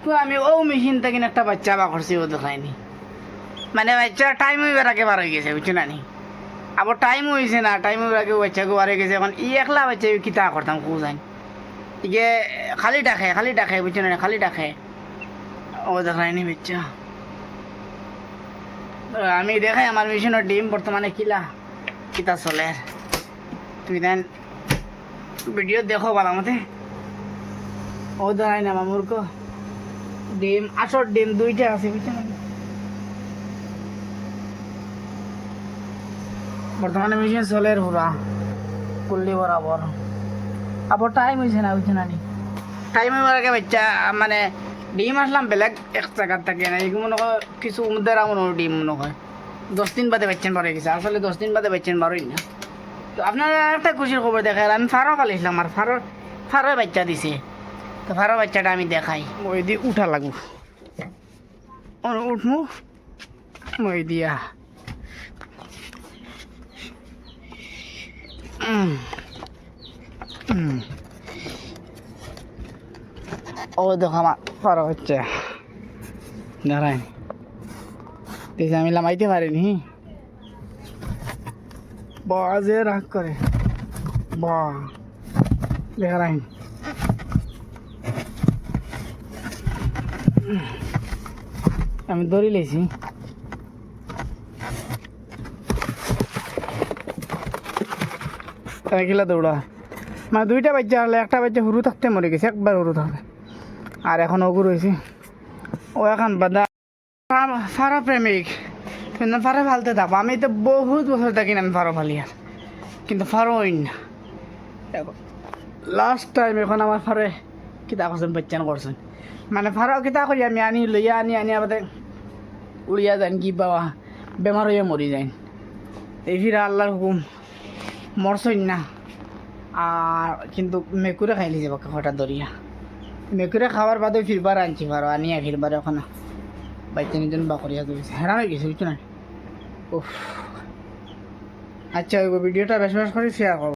তো আমি ও মেশিন থেকে একটা বাচ্চা বা করছি ও দেখায়নি মানে বাচ্চা টাইম হইবার আগে বার হয়ে গেছে বুঝছো না নি আবার টাইম হয়েছে না টাইম হইবার আগে বাচ্চাকে বার হয়ে গেছে এখন একলা বাচ্চা কিতা করতাম কু যাই ইগে খালি ডাকে বুঝছো না খালি ডাকে ও দেখায়নি বাচ্চা আমি দেখাই আমার মেশিনের ডিম বর্তমানে কিতা চলে তুমি দেন ভিডিও দেখো ভালো মতে ও দেখায় না মামুরকো ডিম আসর ডিম দুইটা আছে বুঝছো না বর্তমানে মেশিন চলে পুরা কুল্লি বরাবর আবার টাইম হয়েছে না বুঝছো না টাইম হইবার আগে বাচ্চা মানে ডিম আসলাম বেলেগ এক জায়গার থাকে না এগুলো মনে হয় কিছু উমদের মনে হয় ডিম মনে হয় 10 দিন বাদে বাচ্চান বার হয়ে গেছে আসলে 10 দিন বাদে বাচ্চান বার হই না তো আপনারা একটা খুশির খবর দেখাই আমি ফারো পালিয়েছিলাম আর ফারো বাচ্চা দিছে তো ফারো বাচ্চাটা আমি দেখাই মই দিয়ে উঠা লাগবো উঠমু মই দিয়া ও দেখো আমার ফারো বাচ্চা দাঁড়াই দেখছি আমি লামাইতে পারিনি বাজে রাগ করে বা দেখাই আমি ধরে লেছি খেলা দৌড়া মানে দুইটা বাচ্চা হলে একটা বাচ্চা হুরু থাকতে মরে গেছে একবার হুরু থাকে আর এখন অগুর হয়েছে ও এখন বাদা ফারো প্রেমিক কিন্তু ফারো ফালতে থাকবো আমি তো বহুত বছর থাকি না আমি ফারো ফালি আর কিন্তু ফারো হইন না লাস্ট টাইম এখন আমার ফারে কিতা করছেন বাচ্চান করছেন মানে ফারো কিতা করি আমি লইয়া আনি আবার উড়িয়া যান কি বাবা বেমার হইয়া মরি যাই এই ফিরা আল্লাহর হুকুম মরছইন না আর কিন্তু মেকুরে খাইলি যাব হঠাৎ দরিয়া মেকুরে খাওয়ার বাদে ফিরবার আনছি ফারো আনিয়া ফিরবার এখন বাচ্চা নিজন বা করিয়া দিয়েছে হেরান হয়ে গেছে বুঝছো না ও আচ্ছা ওই ভিডিওটা বেশ করে শেয়ার করবো